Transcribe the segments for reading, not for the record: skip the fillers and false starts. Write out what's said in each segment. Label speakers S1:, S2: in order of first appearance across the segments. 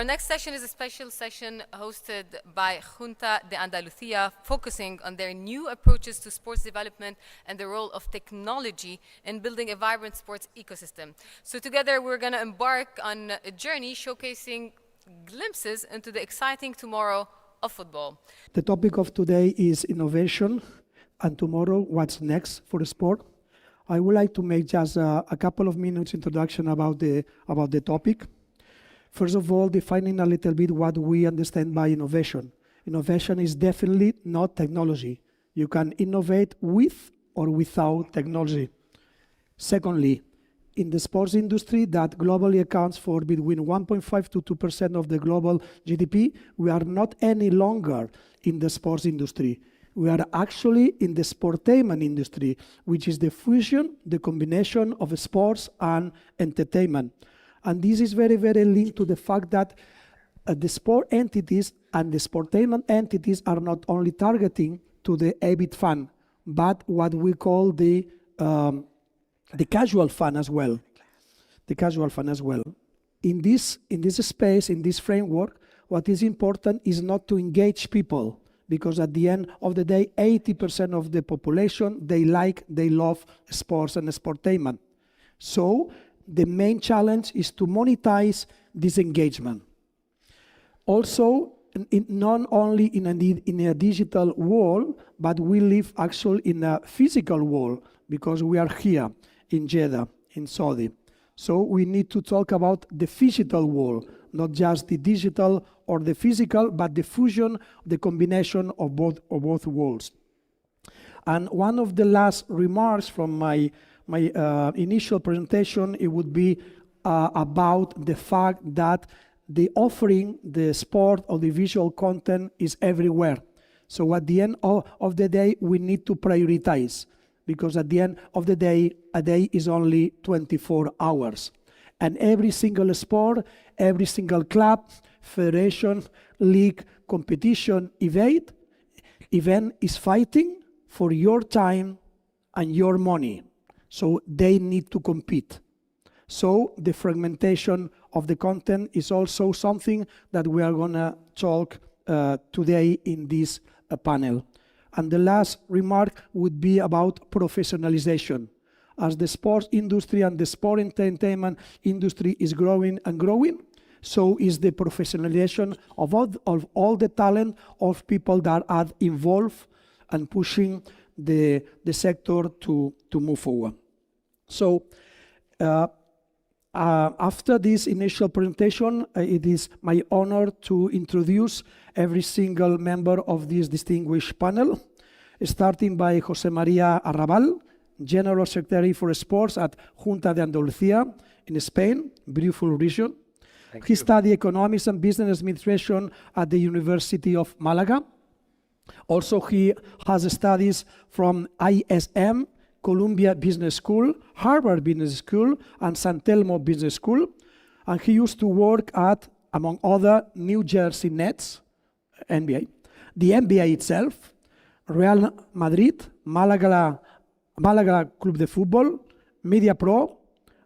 S1: Our next session is a special session hosted by Junta de Andalucía, focusing on their new approaches to sports development and the role of technology in building a vibrant sports ecosystem. So together we're going to embark on a journey showcasing glimpses into the exciting tomorrow of football.
S2: The topic of today is innovation, and tomorrow, what's next for the sport. I would like to make just a couple of minutes introduction about the topic. First of all, defining a little bit what we understand by innovation. Innovation is definitely not technology. You can innovate with or without technology. Secondly, in the sports industry that globally accounts for between 1.5 to 2% of the global GDP, we are not any longer in the sports industry. We are actually in the sportainment industry, which is the fusion, the combination of sports and entertainment. And this is very, very linked to the fact that the sport entities and the sportainment entities are not only targeting to the avid fan, but what we call the casual fan as well. The casual fan as well. In this space, in this framework, what is important is not to engage people, because at the end of the day, 80% of the population, they love sports and sportainment. So the main challenge is to monetize this engagement. Also, not only in a digital world, but we live actually in a physical world, because we are here in Jeddah, in Saudi. So we need to talk about the physical world, not just the digital or the physical, but the fusion, the combination of both worlds. And one of the last remarks from my initial presentation, it would be about the fact that the offering, the sport or the visual content is everywhere. So at the end of the day, we need to prioritize, because at the end of the day, a day is only 24 hours. And every single sport, every single club, federation, league, competition, event is fighting for your time and your money. So they need to compete. So the fragmentation of the content is also something that we are going to talk today in this panel. And the last remark would be about professionalization. As the sports industry and the sport entertainment industry is growing and growing, so is the professionalization of all the talent of people that are involved and pushing the sector to move forward. So after this initial presentation, it is my honor to introduce every single member of this distinguished panel, starting by José María Arrabal, General Secretary for Sports at Junta de Andalucía in Spain, beautiful region. He studied economics and business administration at the University of Malaga. Also, he has studies from ISM, Columbia Business School, Harvard Business School, and San Telmo Business School. And he used to work at, among other, New Jersey Nets, NBA, the NBA itself, Real Madrid, Málaga Club de Fútbol, Media Pro,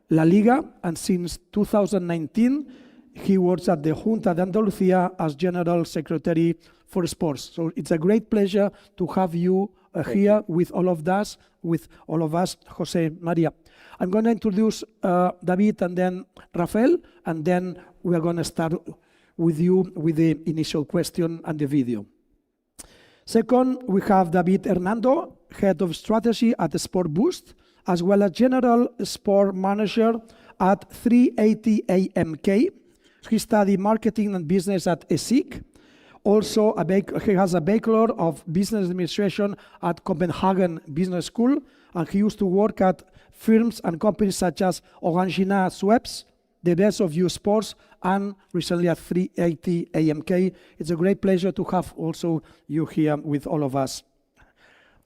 S2: La Liga, and since 2019, he works at the Junta de Andalucía as General Secretary for Sports. So it's a great pleasure to have you here with all of us, José María. I'm going to introduce David and then Rafael, and then we are going to start with you with the initial question and the video. Second, we have David Hernando, Head of Strategy at Sport Boost, as well as General Sport Manager at 380 AMK. He studied Marketing and Business at ESIC. Also, he has a Bachelor of Business Administration at Copenhagen Business School, and he used to work at firms and companies such as Orangina Sweps, The Best of You Sports, and recently at 380 AMK. It's a great pleasure to have also you here with all of us,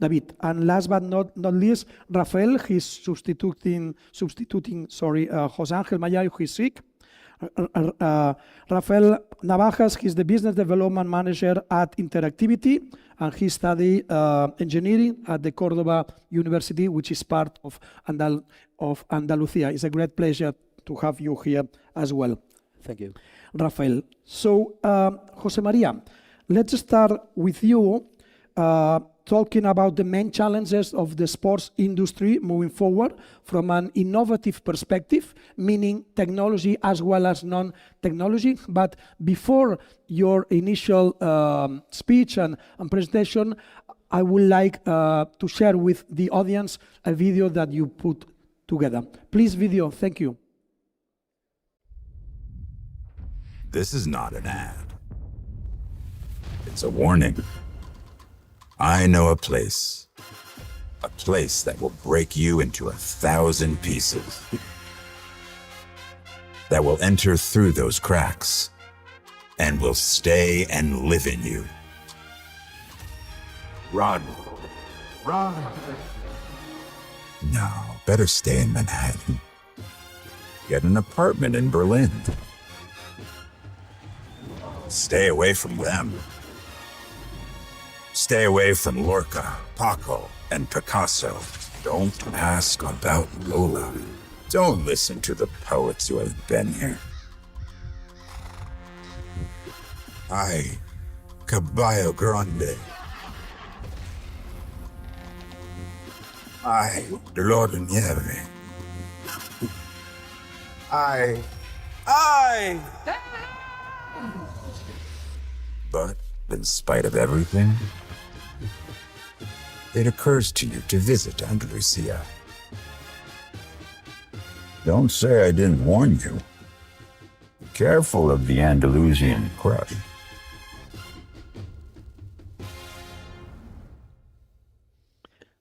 S2: David. And last but not least, Rafael. He's substituting José Ángel Mayayo, who is sick. Rafael Navajas, he's the Business Development Manager at Interactivity, and he studied engineering at the Córdoba University, which is part of Andalucía. It's a great pleasure to have you here as well.
S3: Thank you.
S2: Rafael. So, Jose Maria, let's start with you talking about the main challenges of the sports industry moving forward from an innovative perspective, meaning technology as well as non-technology. But before your initial speech and presentation, I would like to share with the audience a video that you put together. Please, video. Thank you.
S4: This is not an ad. It's a warning. I know a place that will break you into 1,000 pieces, that will enter through those cracks and will stay and live in you. Run. Run. No, better stay in Manhattan. Get an apartment in Berlin. Stay away from them. Stay away from Lorca, Paco, and Picasso. Don't ask about Lola. Don't listen to the poets who have been here. Ay, Caballo Grande. Ay, Dolor de Nieve. Ay. But in spite of everything, it occurs to you to visit Andalucía. Don't say I didn't warn you. Be careful of the Andalusian crush.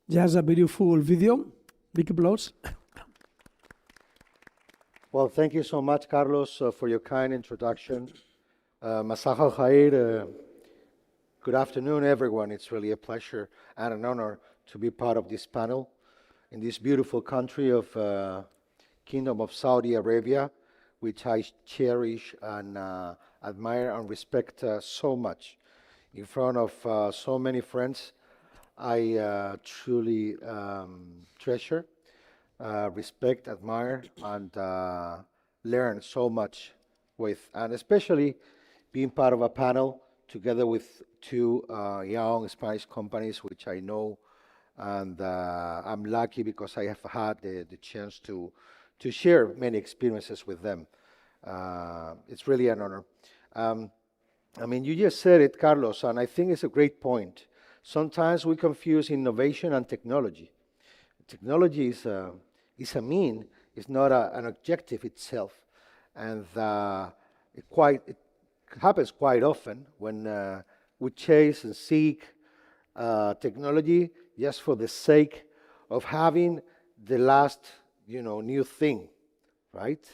S2: Just a beautiful video. Big applause.
S5: Well, thank you so much, Carlos, for your kind introduction. Masah al-Khair, good afternoon, everyone. It's really a pleasure and an honor to be part of this panel in this beautiful country of Kingdom of Saudi Arabia, which I cherish and admire and respect so much. In front of so many friends, I truly treasure, respect, admire, and learn so much with, and especially being part of a panel together with two young Spanish companies, which I know, and I'm lucky because I have had the chance to share many experiences with them. It's really an honor. I mean, you just said it, Carlos, and I think it's a great point. Sometimes we confuse innovation and technology. Technology is a mean, it's not an objective itself. And it happens quite often when we chase and seek technology just for the sake of having the last, new thing, right?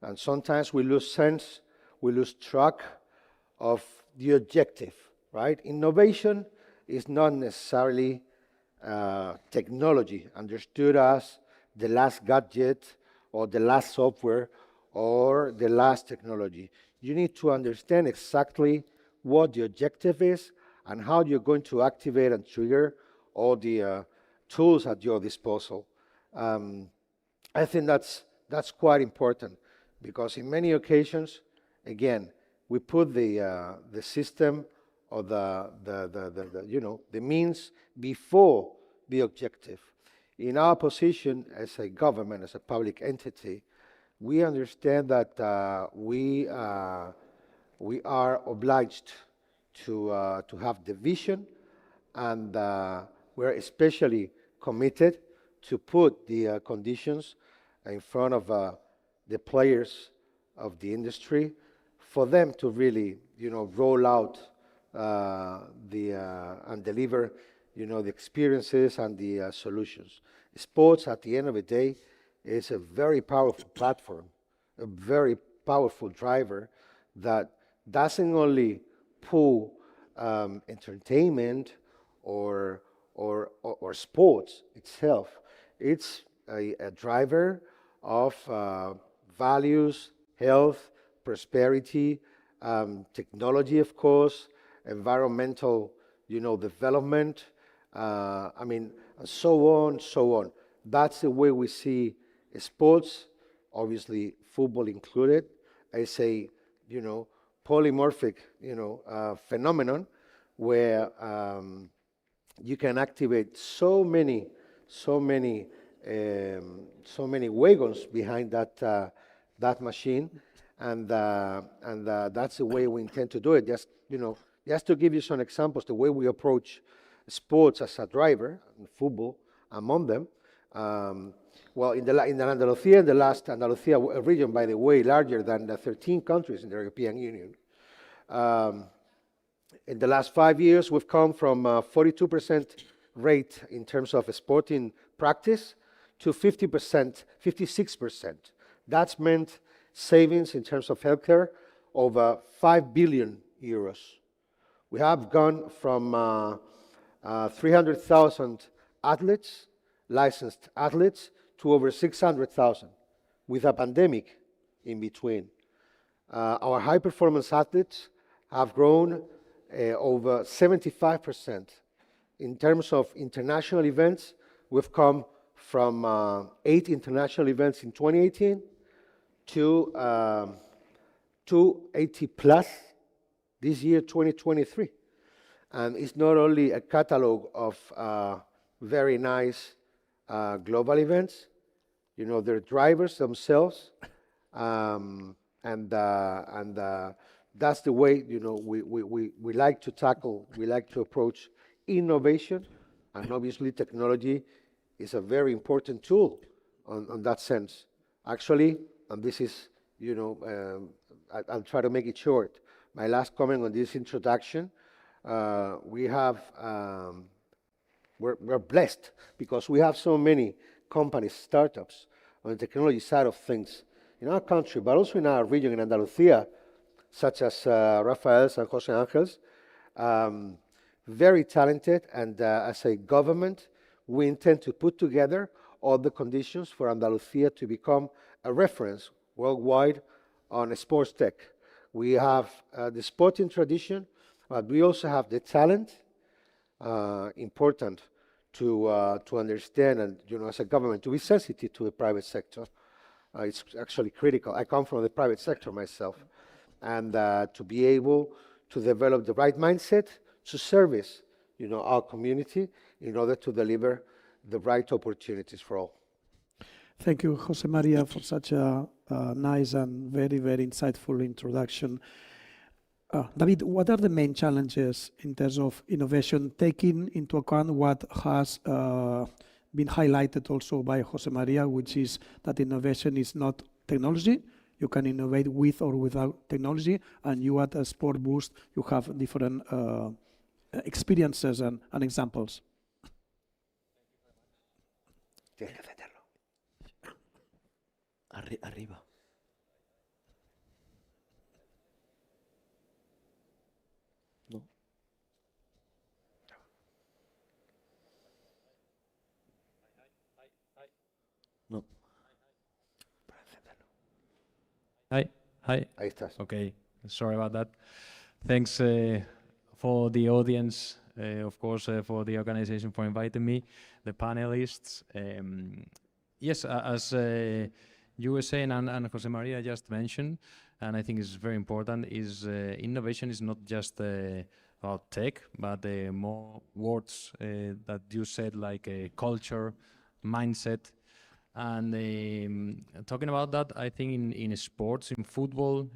S5: And sometimes we lose sense, we lose track of the objective, right? Innovation is not necessarily technology understood as the last gadget or the last software or the last technology. You need to understand exactly what the objective is and how you're going to activate and trigger all the tools at your disposal. I think that's quite important because in many occasions, again, we put the system or the means before the objective. In our position as a government, as a public entity, we understand that we are obliged to have the vision, and we're especially committed to put the conditions in front of the players of the industry for them to really, roll out and deliver, the experiences and the solutions. Sports, at the end of the day, is a very powerful platform, a very powerful driver that doesn't only pull entertainment or sports itself. It's a driver of values, health, prosperity, technology, of course, environmental, development, so on. That's the way we see sports, obviously football included, is a, polymorphic, phenomenon where you can activate so many wagons behind that machine, and that's the way we intend to do it. Just to give you some examples, the way we approach sports as a driver, and football among them. Well, in Andalucía, the last Andalucía region, by the way, larger than the 13 countries in the European Union. In the last 5 years, we've come from 42% rate in terms of sporting practice to 50%, 56%. That's meant savings in terms of healthcare over 5 billion euros. We have gone from 300,000 athletes, licensed athletes, to over 600,000 with a pandemic in between. Our high-performance athletes have grown over 75%. In terms of international events, we've come from 8 international events in 2018 to 280 plus this year, 2023. And it's not only a catalog of very nice global events, they're drivers themselves, and that's the way we like to tackle, we like to approach innovation, and obviously technology is a very important tool on that sense. Actually, and this is, I'll try to make it short. My last comment on this introduction, we're blessed because we have so many companies, startups on the technology side of things in our country, but also in our region in Andalucía, such as Rafael's and José Ángel's, very talented, and as a government, we intend to put together all the conditions for Andalucía to become a reference worldwide on sports tech. We have the sporting tradition, but we also have the talent, important to understand, and as a government to be sensitive to the private sector. It's actually critical. I come from the private sector myself, and to be able to develop the right mindset to service our community in order to deliver the right opportunities for all.
S2: Thank you, Jose Maria, for such a nice and very, very insightful introduction. David, what are the main challenges in terms of innovation, taking into account what has been highlighted also by Jose Maria, which is that innovation is not technology. You can innovate with or without technology, and you at Sport Boost, you have different experiences and examples.
S5: Tienes que meterlo.
S3: Arriba. No. No.
S6: Hi.
S5: Ahí estás.
S6: Okay, sorry about that. Thanks for the audience, of course, for the organization for inviting me, the panelists. Yes, as you were saying, and Jose Maria just mentioned, and I think it's very important, is innovation is not just about tech, but more words that you said, like culture, mindset. And talking about that, I think in sports, in football,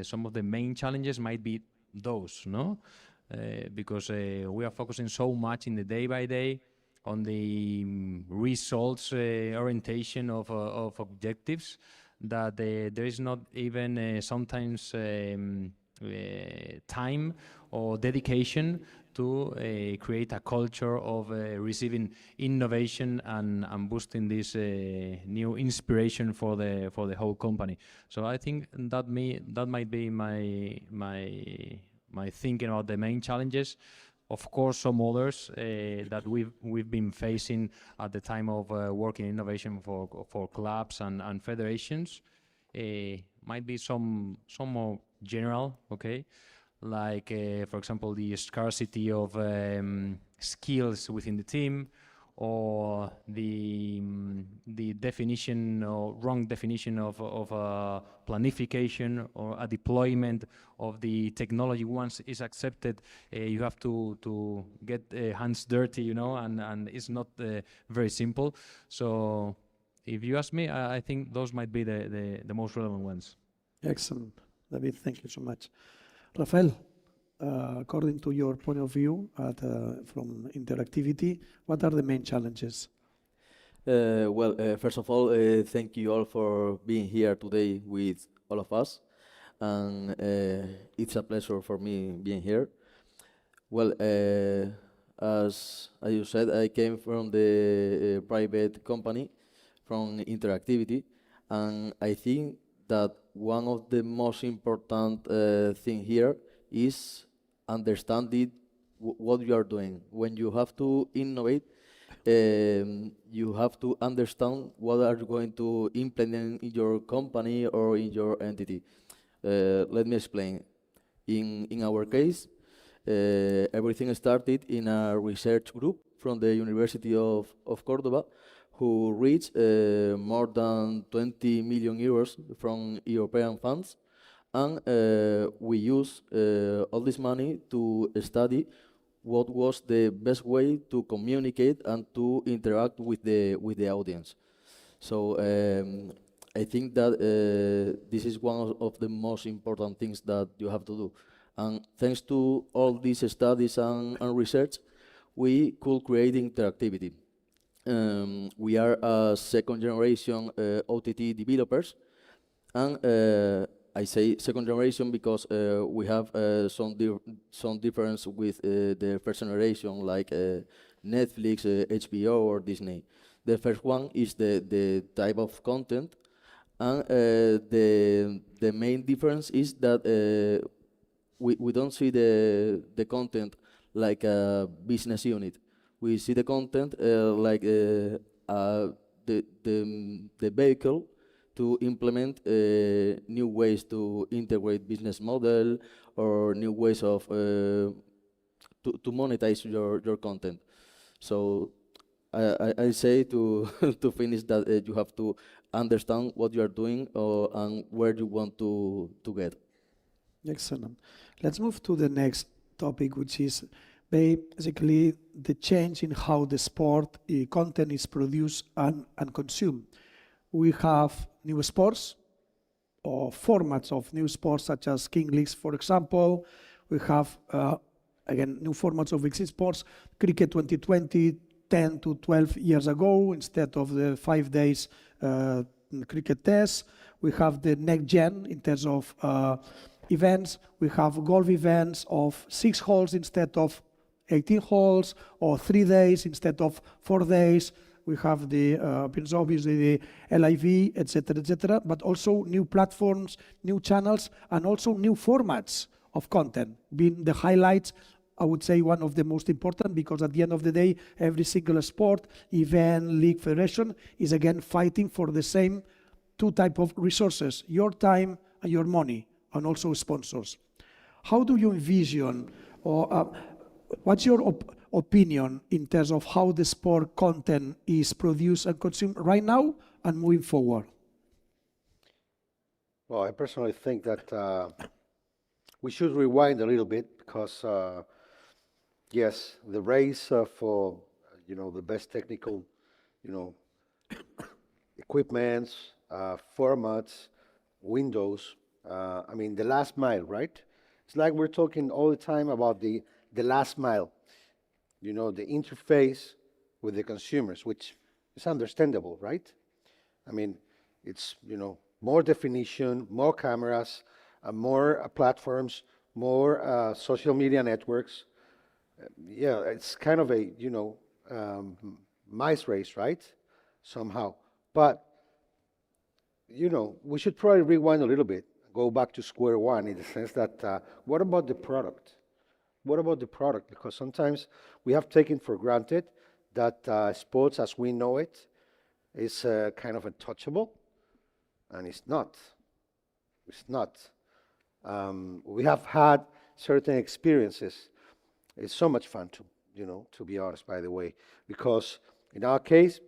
S6: some of the main challenges might be those, no? Because we are focusing so much in the day by day on the results orientation of objectives that there is not even sometimes time or dedication to create a culture of receiving innovation and boosting this new inspiration for the whole company. So I think that might be my thinking about the main challenges. Of course, some others that we've been facing at the time of working innovation for clubs and federations might be some more general, okay? Like, for example, the scarcity of skills within the team, or the definition or wrong definition of a planification or a deployment of the technology. Once it's accepted, you have to get hands dirty, you know, and it's not very simple. So if you ask me, I think those might be the most relevant ones.
S2: Excellent. David, thank you so much. Rafael, according to your point of view from Interactivity, what are the main challenges?
S3: First of all, thank you all for being here today with all of us. And it's a pleasure for me being here. Well, as you said, I came from the private company, from Interactivity, and I think that one of the most important thing here is understanding what you are doing. When you have to innovate, you have to understand what are you going to implement in your company or in your entity. Let me explain. In our case, everything started in a research group from the University of Cordoba, who reached more than 20 million euros from European funds. And we use all this money to study what was the best way to communicate and to interact with the audience. So I think that this is one of the most important things that you have to do. And thanks to all these studies and research, we could create Interactivity. We are a second generation OTT developers, and I say second generation because we have some difference with the first generation, like Netflix, HBO, or Disney. The first one is the type of content, and the main difference is that we don't see the content like a business unit. We see the content like the vehicle to implement new ways to integrate business model or new ways of to monetize your content. So I say to to finish that you have to understand what you are doing and where you want to get.
S2: Excellent. Let's move to the next topic, which is basically the change in how the sport content is produced and consumed. We have new sports or formats of new sports such as King Leagues, for example. We have, again, new formats of existing sports. Cricket 2020, 10 to 12 years ago, instead of the 5 days cricket test. We have the next gen in terms of events. We have golf events of 6 holes instead of 18 holes, or 3 days instead of 4 days. We have the, obviously, the LIV, etc., but also new platforms, new channels, and also new formats of content, being the highlights, I would say, one of the most important, because at the end of the day, every single sport, event, league, federation is again fighting for the same 2 types of resources, your time and your money, and also sponsors. How do you envision, or what's your opinion in terms of how the sport content is produced and consumed right now and moving forward?
S5: Well, I personally think that we should rewind a little bit because, yes, the race for the best technical, equipments, formats, windows. I mean, the last mile, right? It's like we're talking all the time about the last mile. The interface with the consumers, which is understandable, right? I mean, it's, more definition, more cameras, more platforms, more social media networks. Yeah, it's kind of a, mice race, right? Somehow. But, we should probably rewind a little bit, go back to square one in the sense that, what about the product? What about the product? Because sometimes we have taken for granted that sports as we know it is kind of untouchable, and it's not. It's not. We have had certain experiences. It's so much fun to be honest, by the way, because in our case,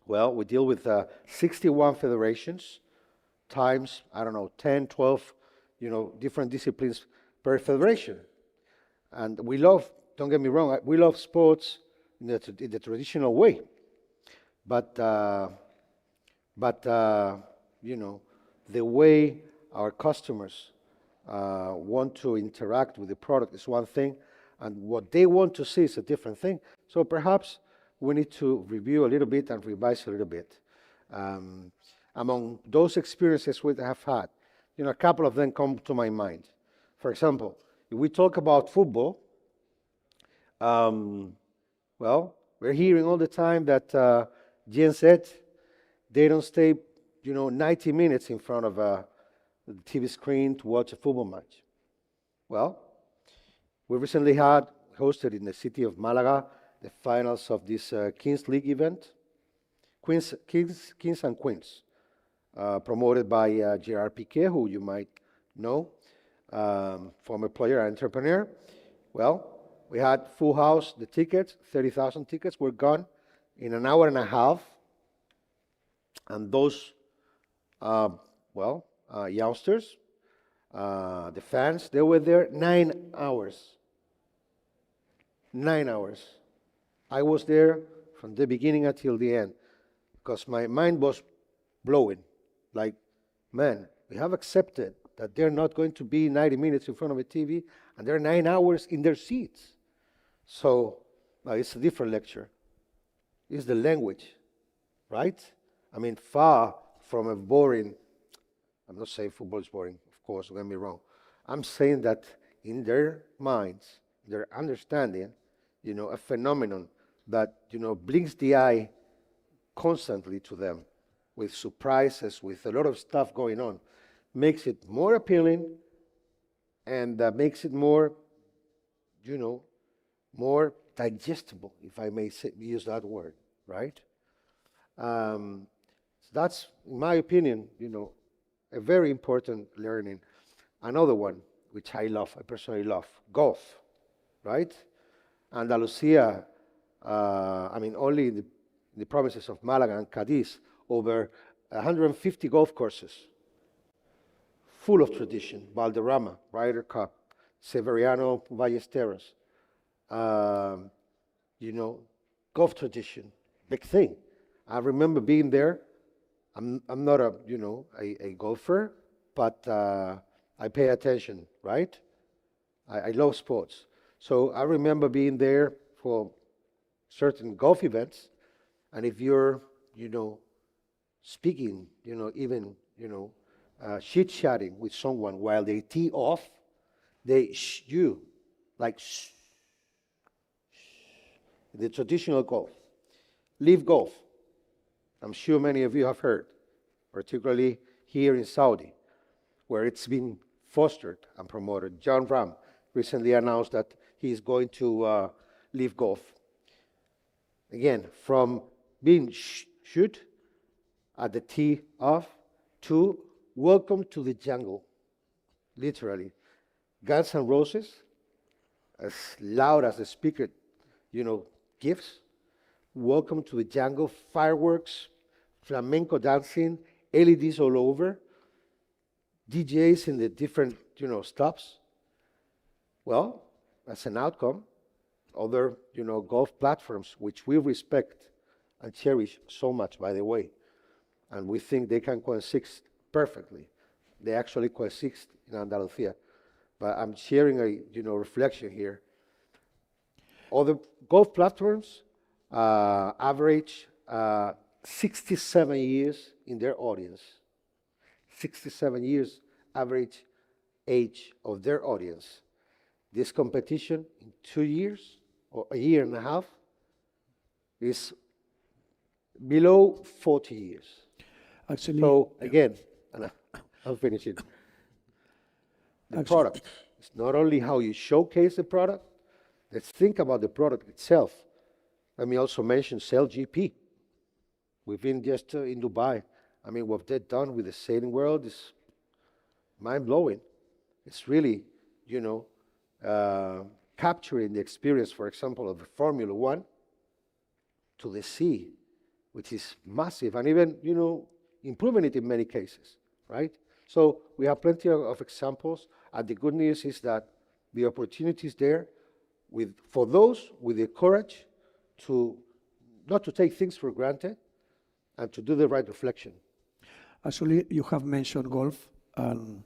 S5: Well, we deal with 61 federations times, I don't know, 10, 12, different disciplines per federation. And we love, don't get me wrong, we love sports in the traditional way. But the way our customers want to interact with the product is one thing, and what they want to see is a different thing. So perhaps we need to review a little bit and revise a little bit. Among those experiences we have had, a couple of them come to my mind. For example, if we talk about football, well, we're hearing all the time that Gen Z, they don't stay, 90 minutes in front of the TV screen to watch a football match. Well, we recently hosted in the city of Malaga the finals of this Kings League event, Kings and Queens, promoted by Gerard Piqué, who you might know, former player and entrepreneur. Well, we had full house. The tickets, 30,000 tickets, were gone in an hour and a half. And those, youngsters, the fans, they were there 9 hours. 9 hours. I was there from the beginning until the end because my mind was blowing. Like, man, we have accepted that they're not going to be 90 minutes in front of a TV and they're 9 hours in their seats. So it's a different lecture. It's the language, right? I mean, far from a boring, I'm not saying football is boring, of course, don't get me wrong. I'm saying that in their minds, their understanding, a phenomenon that, blinks the eye constantly to them with surprises, with a lot of stuff going on, makes it more appealing and makes it more, more digestible, if I may use that word, right? So that's, in my opinion, a very important learning. Another one, which I personally love, golf, right? Andalucía, only in the provinces of Malaga and Cadiz, over 150 golf courses, full of tradition. Valderrama, Ryder Cup, Severiano, Ballesteros, golf tradition, big thing. I remember being there. I'm not a golfer, but I pay attention, right? I love sports. So I remember being there for certain golf events, and if you're, speaking, even, chit-chatting with someone while they tee off, they you, like the traditional golf. Leaf golf. I'm sure many of you have heard, particularly here in Saudi, where it's been fostered and promoted. John Ram recently announced that he's going to leave golf. Again, from being shoot at the tee off to welcome to the jungle, literally. Guns N' Roses, as loud as the speaker, gives. Welcome to the jungle, fireworks, flamenco dancing, LEDs all over, DJs in the different, stops. Well, as an outcome, other, golf platforms, which we respect and cherish so much, by the way, and we think they can coexist perfectly. They actually coexist in Andalucía. But I'm sharing a, reflection here. Other golf platforms average 67 years in their audience. 67 years average age of their audience. This competition in 2 years or a year and a half is below 40 years.
S2: Actually,
S5: So again, and I'll finish it. The product. It's not only how you showcase the product. Let's think about the product itself. Let me also mention SailGP. We've been just in Dubai. What they've done with the sailing world is mind-blowing. It's really, capturing the experience, for example, of the Formula One to the sea which is massive, and even, improving it in many cases, right? So we have plenty of examples, and the good news is that the opportunity is there for those with the courage to not to take things for granted and to do the right reflection.
S2: Actually, you have mentioned golf, and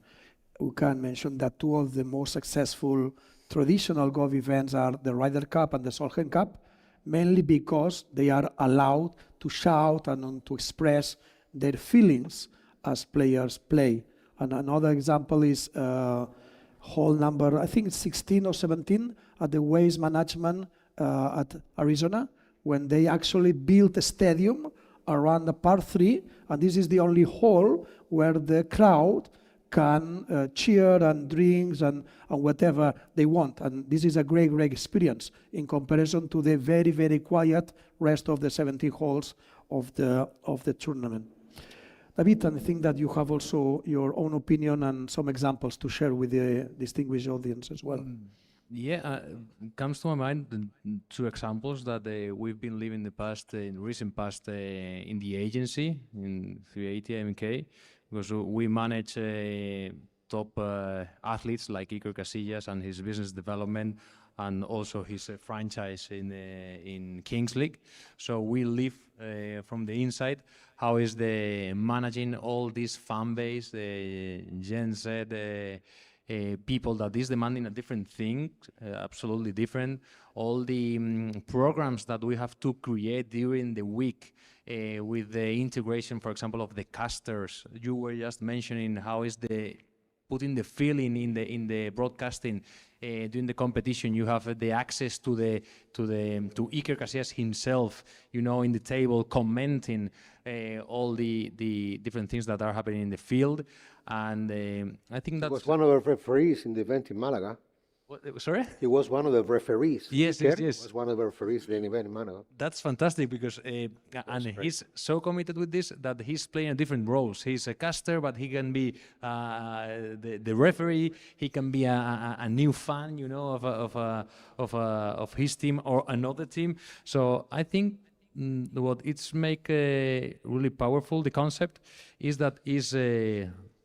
S2: we can mention that two of the most successful traditional golf events are the Ryder Cup and the Solheim Cup, mainly because they are allowed to shout and to express their feelings as players play. And another example is hole number, I think it's 16 or 17 at the Waste Management at Arizona, when they actually built a stadium around the par 3, and this is the only hole where the crowd can cheer and drinks and whatever they want. And this is a great, great experience in comparison to the very, very quiet rest of the 70 holes of the tournament. David, I think that you have also your own opinion and some examples to share with the distinguished audience as well.
S6: Yeah, comes to my mind two examples that we've been living in recent past in the agency in 380 MK, because we manage top athletes like Iker Casillas and his business development, and also his franchise in Kings League. So we live from the inside. How is the managing all this fan base, the Gen Z, people that is demanding a different thing, absolutely different. All the programs that we have to create during the week with the integration, for example, of the casters. You were just mentioning how is the putting the feeling in the broadcasting during the competition. You have the access to Iker Casillas himself, in the table commenting all the different things that are happening in the field. And I think that
S5: He was one of the referees in the event in Malaga.
S6: Sorry?
S5: He was one of the referees.
S6: Yes.
S5: He was one of the referees in the event in Malaga.
S6: That's fantastic because he's so committed with this that he's playing different roles. He's a caster, but he can be the referee. He can be a new fan, of his team or another team. So I think what it's make really powerful, the concept, is that is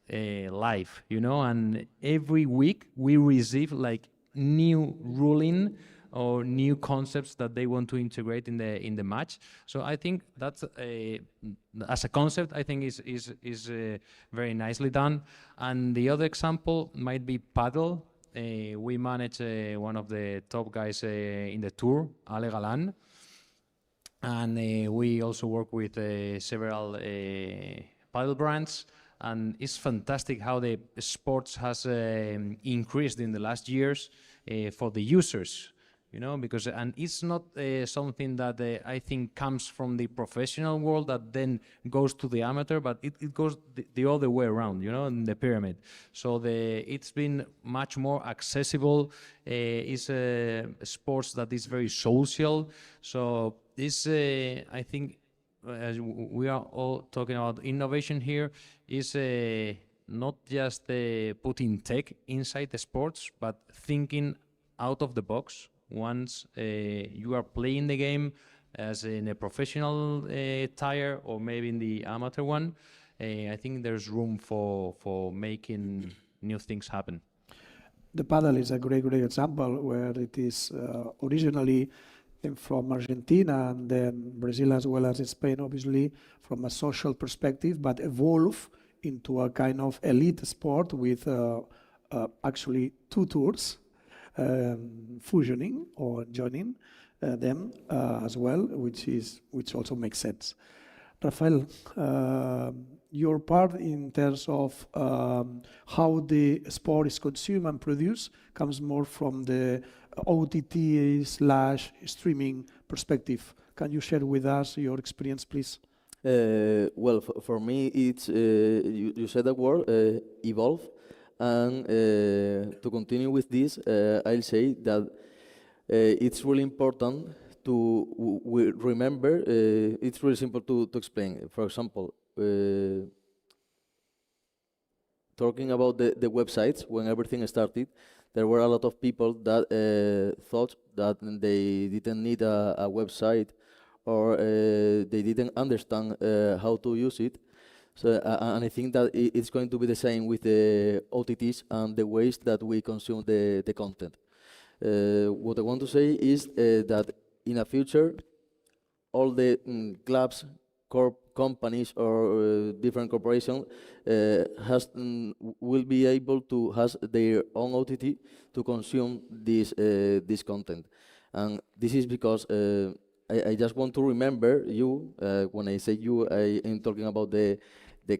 S6: live, and every week we receive like new ruling or new concepts that they want to integrate in the match. So I think that's as a concept, I think is very nicely done. And the other example might be paddle. We manage one of the top guys in the tour, Ale Galan, and we also work with several paddle brands. And it's fantastic how the sports has increased in the last years for the users, because and it's not something that I think comes from the professional world that then goes to the amateur, but it goes the other way around, in the pyramid. So it's been much more accessible. It's sports that is very social. So this, I think, as we are all talking about innovation here, is not just putting tech inside the sports, but thinking out of the box. Once you are playing the game as in a professional tire or maybe in the amateur one, I think there's room for making new things happen.
S2: The paddle is a great example where it is originally from Argentina and then Brazil as well as Spain, obviously, from a social perspective, but evolve into a kind of elite sport with actually two tours fusioning or joining them as well, which also makes sense. Rafael, your part in terms of how the sport is consumed and produced comes more from the OTT/streaming perspective. Can you share with us your experience, please?
S3: Well, for me, it's you said the word evolve, and to continue with this, I'll say that it's really important to remember. It's really simple to explain. For example, talking about the websites, when everything started, there were a lot of people that thought that they didn't need a website or they didn't understand how to use it. So, and I think that it's going to be the same with the OTTs and the ways that we consume the content. What I want to say is that in the future, all the clubs, companies, or different corporations will be able to have their own OTT to consume this content, and this is because I just want to remember you when I say you, I am talking about the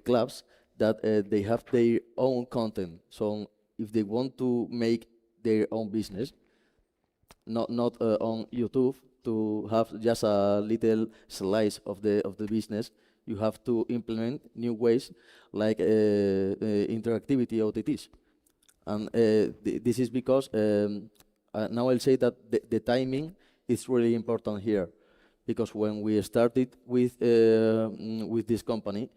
S3: clubs that they have their own content. So if they want to make their own business, not on YouTube, to have just a little slice of the business, you have to implement new ways like interactivity OTTs. And this is because now I'll say that the timing is really important here, because when we started with this company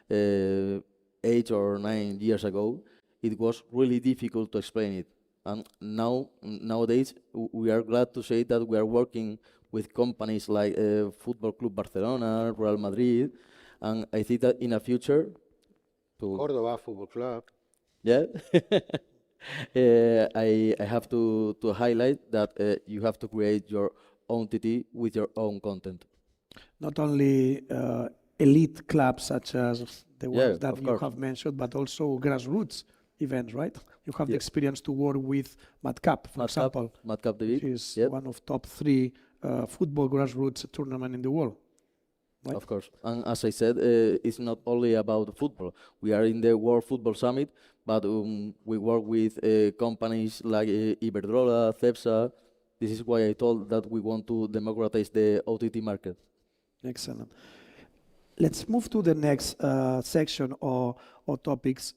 S3: 8 or 9 years ago, it was really difficult to explain it. And nowadays, we are glad to say that we are working with companies like Football Club Barcelona, Real Madrid, and I think that in the future,
S5: Córdoba Football Club.
S3: yeah, I have to highlight that you have to create your own TT with your own content.
S2: Not only elite clubs such as the
S3: Yeah,
S2: ones that
S3: of
S2: you
S3: course.
S2: have mentioned, but also grassroots events, right? You have the
S3: Yeah.
S2: experience to work with Madcap, for example,
S3: Madcap
S2: which
S3: TV,
S2: is
S3: yep,
S2: one of top 3 football grassroots tournament in the world. Right.
S3: of course. And as I said, it's not only about football. We are in the World Football Summit, but we work with companies like Iberdrola, Cepsa. This is why I told that we want to democratize the OTT market.
S2: Excellent. Let's move to the next section or topics.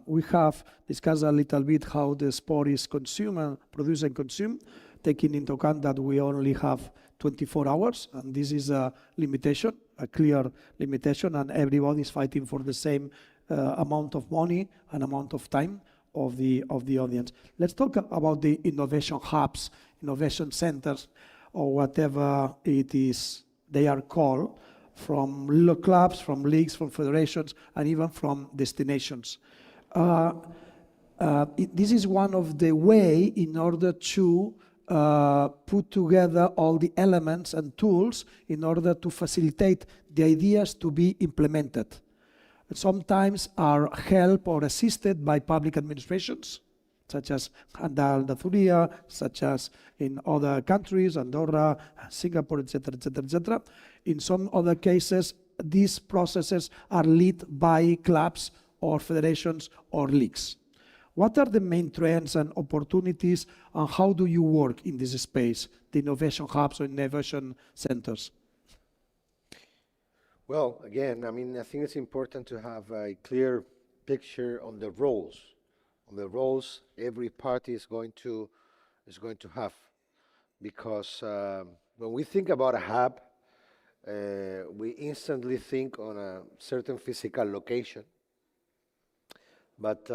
S2: We have discussed a little bit how the sport is consumed, produced and consumed, taking into account that we only have 24 hours, and this is a limitation, a clear limitation, and everybody is fighting for the same amount of money and amount of time of the audience. Let's talk about the innovation hubs, innovation centers, or whatever it is they are called, from little clubs, from leagues, from federations, and even from destinations. This is one of the way in order to put together all the elements and tools in order to facilitate the ideas to be implemented. Sometimes are helped or assisted by public administrations, such as Andalucía, such as in other countries, Andorra, Singapore, etc., etc., etc. In some other cases, these processes are led by clubs or federations or leagues. What are the main trends and opportunities, and how do you work in this space, the innovation hubs or innovation centers?
S5: Well, again, I mean, I think it's important to have a clear picture on the roles. On the roles every party is going to have, because when we think about a hub, we instantly think on a certain physical location. But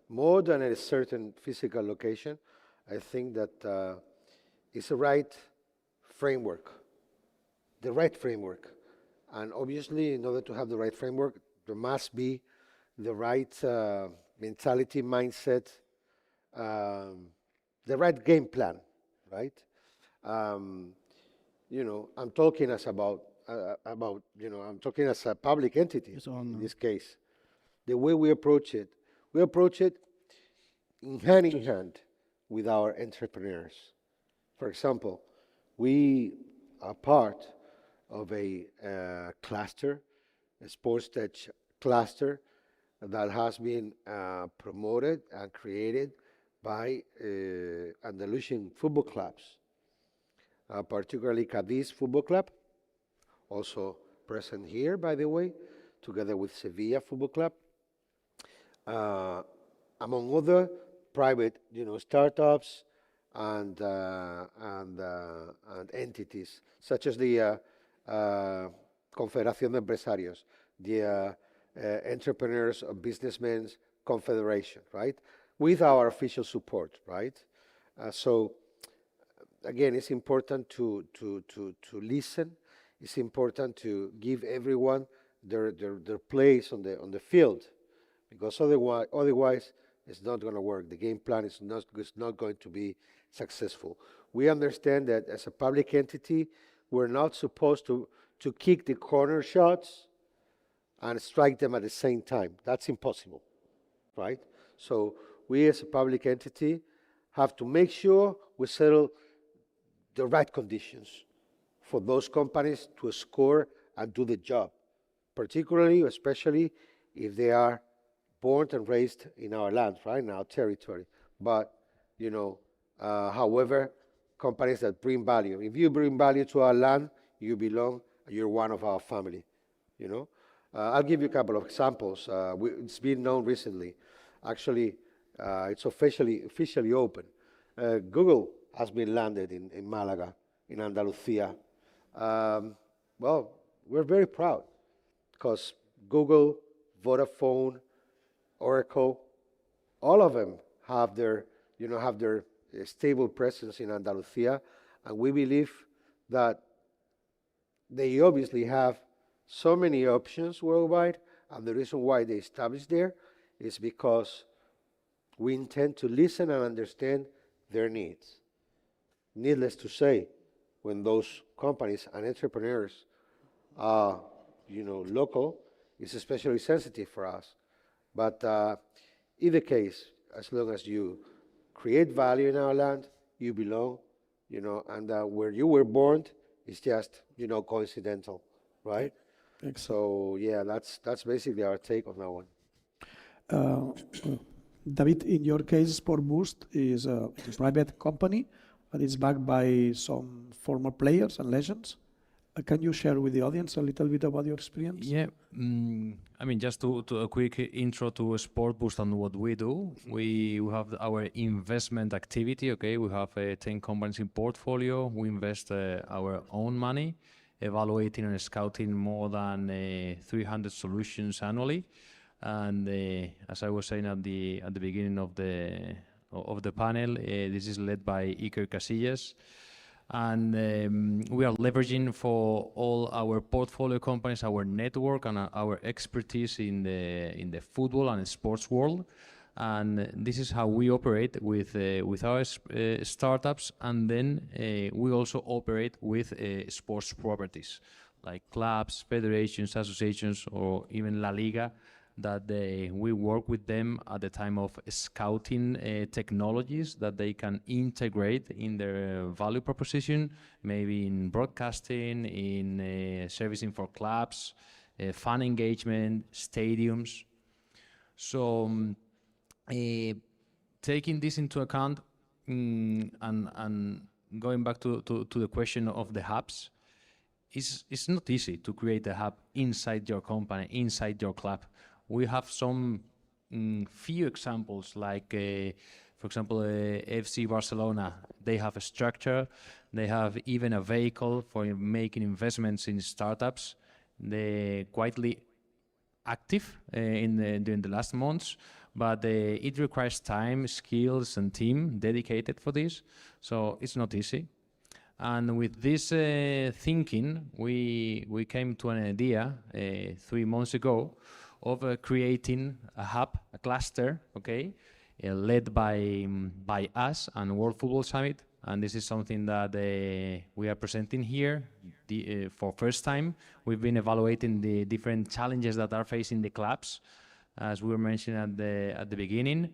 S5: more than a certain physical location, I think that it's a right framework, the right framework. And obviously, in order to have the right framework, there must be the right mentality, mindset, the right game plan, right? You know, I'm talking as I'm talking as a public entity in this case. The way we approach it hand in hand with our entrepreneurs. For example, we are part of a cluster, a sports tech cluster that has been promoted and created by Andalusian football clubs, particularly Cadiz Football Club, also present here, by the way, together with Sevilla Football Club, among other private, startups and entities, such as the Confederación de Empresarios, the Entrepreneurs of Businessmen Confederation, right? With our official support, right? So again, it's important to listen. It's important to give everyone their place on the field, because otherwise it's not going to work. The game plan is not going to be successful. We understand that as a public entity, we're not supposed to kick the corner shots and strike them at the same time. That's impossible, right? So we as a public entity have to make sure we settle the right conditions for those companies to score and do the job, particularly, especially if they are born and raised in our land, right, in our territory. But, however, companies that bring value. If you bring value to our land, you belong, you're one of our family, I'll give you a couple of examples. It's been known recently. Actually, it's officially open. Google has been landed in Malaga, in Andalucía. Well, we're very proud because Google, Vodafone, Oracle, all of them have their stable presence in Andalucía, and we believe that they obviously have so many options worldwide, and the reason why they established there is because we intend to listen and understand their needs. Needless to say, when those companies and entrepreneurs are, local, it's especially sensitive for us. But either case, as long as you create value in our land, you belong, and where you were born is just, coincidental, right? So yeah, that's basically our take on that one.
S2: David, in your case, Sport Boost is a private company, but it's backed by some former players and legends. Can you share with the audience a little bit about your experience?
S6: Yeah, just to a quick intro to Sport Boost and what we do. We have our investment activity. Okay, we have 10 companies in portfolio. We invest our own money, evaluating and scouting more than 300 solutions annually. And as I was saying at the beginning of the panel, this is led by Iker Casillas. And we are leveraging for all our portfolio companies, our network and our expertise in the football and sports world. And this is how we operate with our startups. And then we also operate with sports properties like clubs, federations, associations, or even La Liga, that we work with them at the time of scouting technologies that they can integrate in their value proposition, maybe in broadcasting, in servicing for clubs, fan engagement, stadiums. So taking this into account and going back to the question of the hubs, it's not easy to create a hub inside your company, inside your club. We have some few examples, like, for example, FC Barcelona. They have a structure. They have even a vehicle for making investments in startups. They're quietly active during the last months, but it requires time, skills, and team dedicated for this. So it's not easy. And with this thinking, we came to an idea 3 months ago of creating a hub, a cluster, okay, led by us and World Football Summit. And this is something that we are presenting here for first time. We've been evaluating the different challenges that are facing the clubs, as we were mentioning at the beginning,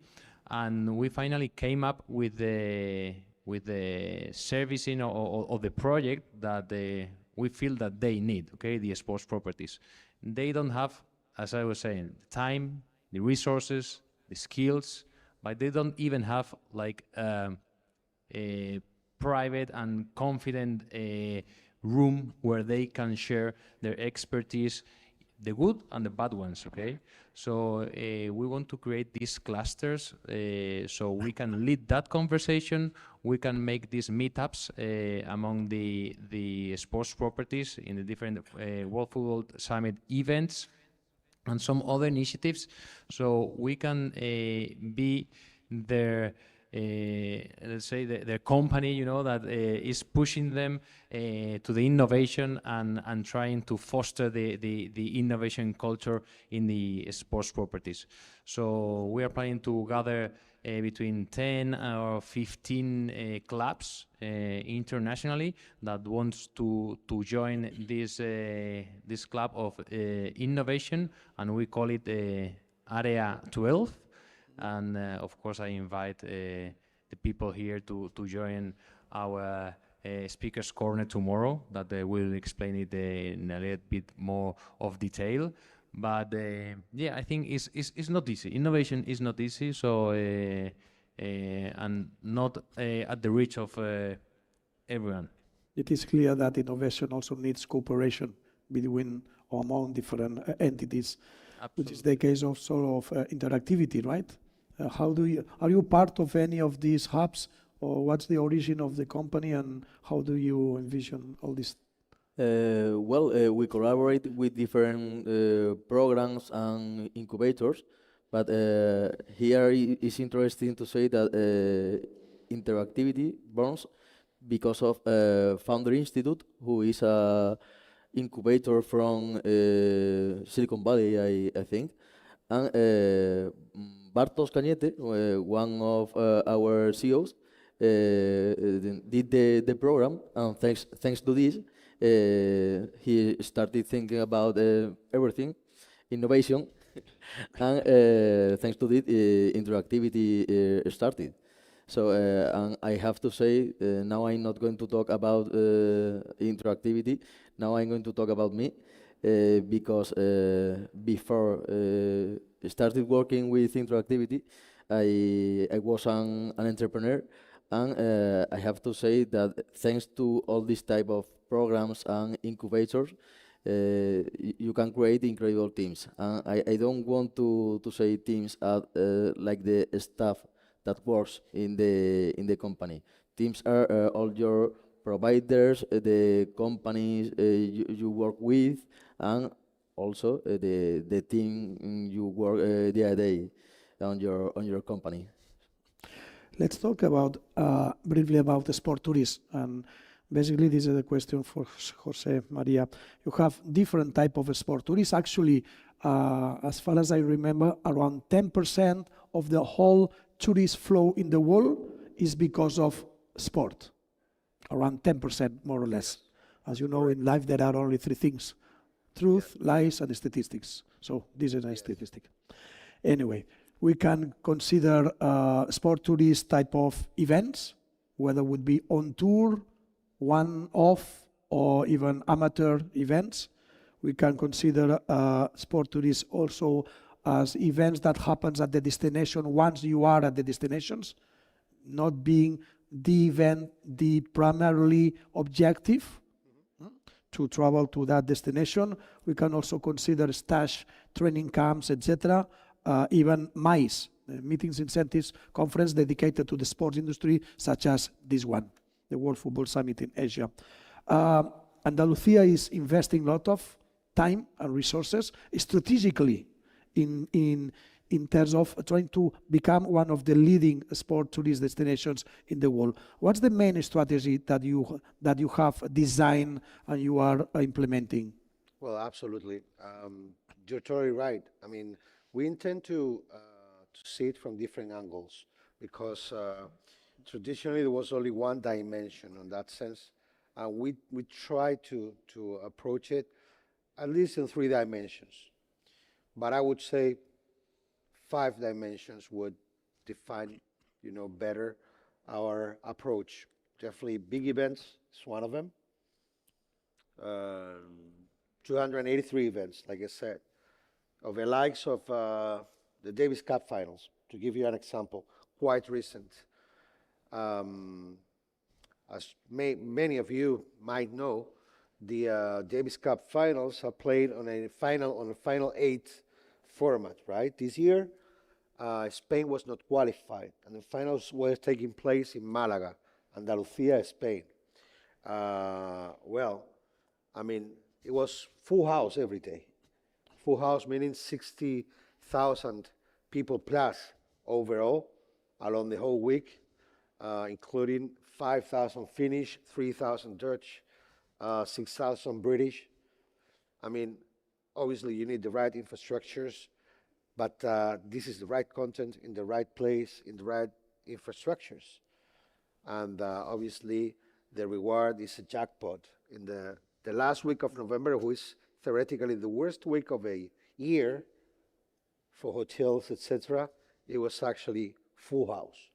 S6: and we finally came up with the servicing of the project that we feel that they need. Okay, the sports properties. They don't have, as I was saying, the time, the resources, the skills, but they don't even have like a private and confident room where they can share their expertise, the good and the bad ones, okay? So we want to create these clusters so we can lead that conversation. We can make these meetups among the sports properties in the different World Football Summit events and some other initiatives, so we can be their let's say the company, you know, that is pushing them to the innovation and trying to foster the innovation culture in the sports properties. So we are planning to gather between 10 or 15 clubs internationally that wants to join this club of innovation, and we call it Area 12. And of course, I invite the people here to join our speakers corner tomorrow, that they will explain it in a little bit more of detail. But yeah, I think it's not easy. Innovation is not easy, so and not at the reach of everyone.
S2: It is clear that innovation also needs cooperation between or among different entities, which is the case also of interactivity, right? Are you part of any of these hubs, or what's the origin of the company, and how do you envision all this?
S3: We collaborate with different programs and incubators, but here it's interesting to say that Interactivity born because of Founder Institute, who is a incubator from Silicon Valley, I think, and Bartos Cañete, one of our CEOs, did the program, and thanks to this, he started thinking about everything, innovation, and thanks to this, Interactivity started. So, and I have to say, now I'm not going to talk about Interactivity, now I'm going to talk about me, because before started working with Interactivity, I was an entrepreneur, and I have to say that thanks to all these type of programs and incubators, you can create incredible teams. And I don't want to say teams like the staff that works in the company. Teams are all your providers, the companies you work with, and also the team you work day by day on your company.
S2: Let's talk about briefly about the sport tourism. And basically, this is a question for Jose, Maria. You have different type of sport tourism. Actually, as far as I remember, around 10% of the whole tourist flow in the world is because of sport. Around 10%, more or less. As you know, in life there are only three things: truth, lies, and statistics. So this is a statistic. Anyway, we can consider sport tourist type of events, whether it would be on tour, one-off, or even amateur events. We can consider sport tourists also as events that happens at the destination once you are at the destinations, not being the event, the primarily objective to travel to that destination. We can also consider stage, training camps, etc. Even MICE, meetings, incentives, conference dedicated to the sports industry, such as this one, the World Football Summit in Asia. Andalucía is investing a lot of time and resources strategically in terms of trying to become one of the leading sport tourist destinations in the world. What's the main strategy that you have designed and you are implementing?
S5: Well, absolutely. You're totally right. I mean, we intend to see it from different angles, because traditionally there was only one dimension in that sense, and we try to approach it at least in 3 dimensions. But I would say 5 dimensions would define, better our approach. Definitely big events is one of them. 283 events, like I said, of the likes of the Davis Cup finals, to give you an example, quite recent. As many of you might know, the Davis Cup finals are played on a final 8 format, right? This year, Spain was not qualified, and the finals were taking place in Malaga, Andalucía, Spain. Well, I mean, it was full house every day. Full house meaning 60,000 people plus overall along the whole week, including 5,000 Finnish, 3,000 Dutch, 6,000 British. I mean, obviously you need the right infrastructures, but this is the right content in the right place, in the right infrastructures. And obviously the reward is a jackpot. In the last week of November, which is theoretically the worst week of a year for hotels, etc., it was actually full house.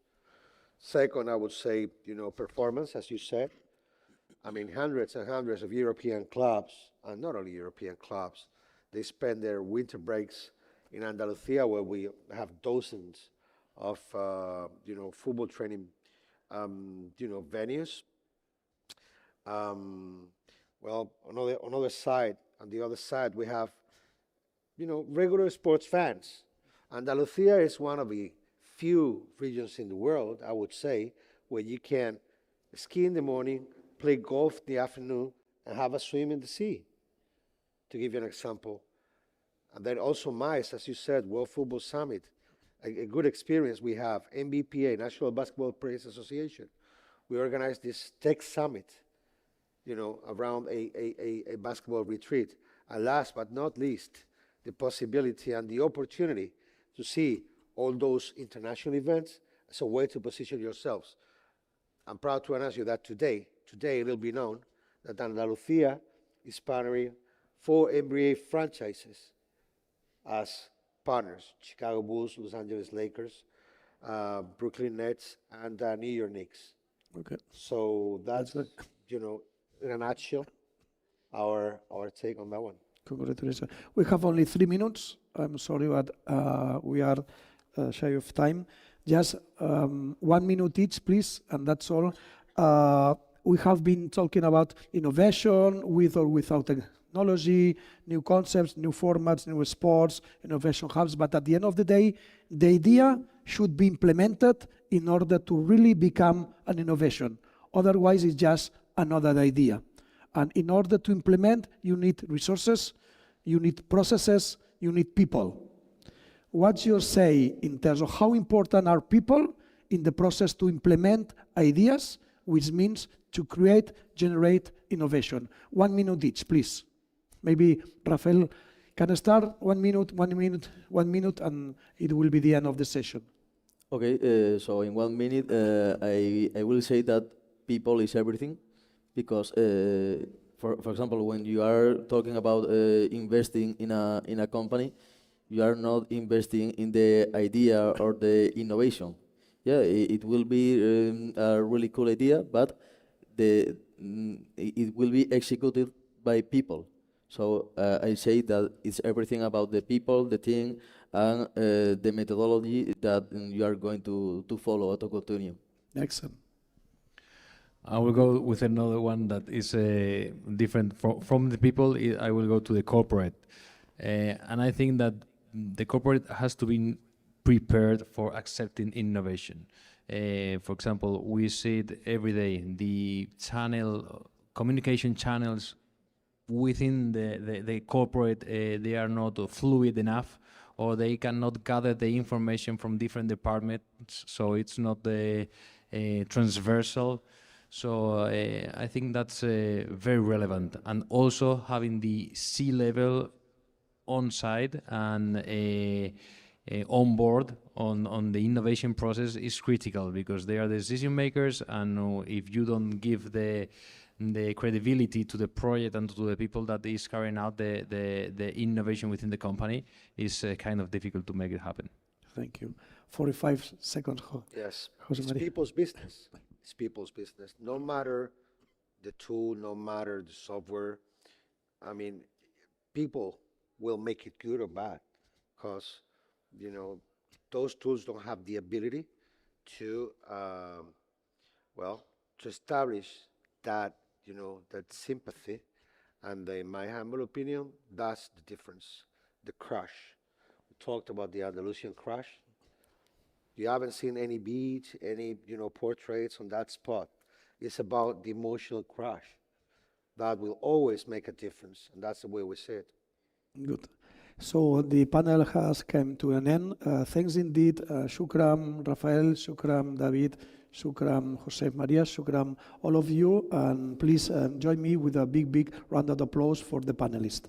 S5: Second, I would say, performance, as you said. I mean, hundreds and hundreds of European clubs, and not only European clubs, they spend their winter breaks in Andalucía, where we have dozens of, football training, venues. Well, on the other side, we have, regular sports fans. Andalucía is one of the few regions in the world, I would say, where you can ski in the morning, play golf in the afternoon, and have a swim in the sea, to give you an example. And then also MICE, as you said, World Football Summit, a good experience we have. NBPA, National Basketball Players Association. We organized this tech summit, around a basketball retreat. And last but not least, the possibility and the opportunity to see all those international events as a way to position yourselves. I'm proud to announce you that today it will be known that Andalucía is partnering 4 NBA franchises as partners: Chicago Bulls, Los Angeles Lakers, Brooklyn Nets, and New York Knicks.
S2: Okay.
S5: So that's in a nutshell, our take on that one.
S2: Congratulations. We have only 3 minutes. I'm sorry, but we are shy of time. Just 1 minute each, please, and that's all. We have been talking about innovation with or without technology, new concepts, new formats, new sports, innovation hubs, but at the end of the day, the idea should be implemented in order to really become an innovation. Otherwise, it's just another idea. And in order to implement, you need resources, you need processes, you need people. What's your say in terms of how important are people in the process to implement ideas, which means to create, generate innovation? 1 minute each, please. Maybe Rafael can start. 1 minute, 1 minute, 1 minute, and it will be the end of the session.
S3: Okay, so in 1 minute, I will say that people is everything, because, for example, when you are talking about investing in a company, you are not investing in the idea or the innovation. Yeah, it will be a really cool idea, but it will be executed by people. So I say that it's everything about the people, the team, and the methodology that you are going to follow or to continue.
S2: Excellent.
S6: I will go with another one that is different from the people. I will go to the corporate. And I think that the corporate has to be prepared for accepting innovation. For example, we see it every day. The communication channels within the corporate, they are not fluid enough, or they cannot gather the information from different departments, so it's not transversal. So I think that's very relevant. And also having the C-level on side and on board on the innovation process is critical, because they are the decision makers, and if you don't give the credibility to the project and to the people that is carrying out the innovation within the company, is kind of difficult to make it happen.
S2: Thank you. 45 seconds.
S5: Yes,
S2: Jose
S5: it's
S2: Maria.
S5: people's business. It's people's business. No matter the tool, no matter the software, I mean, people will make it good or bad, because, those tools don't have the ability to, to establish that, that sympathy. And in my humble opinion, that's the difference. The crush. We talked about the Andalusian crush. You haven't seen any beach, any, portraits on that spot. It's about the emotional crush. That will always make a difference, and that's the way we see it.
S2: Good. So the panel has come to an end. Thanks indeed. Shukran, Rafael. Shukran, David. shukran, Jose Maria, shukran, all of you. And please join me with a big, big round of applause for the panelists.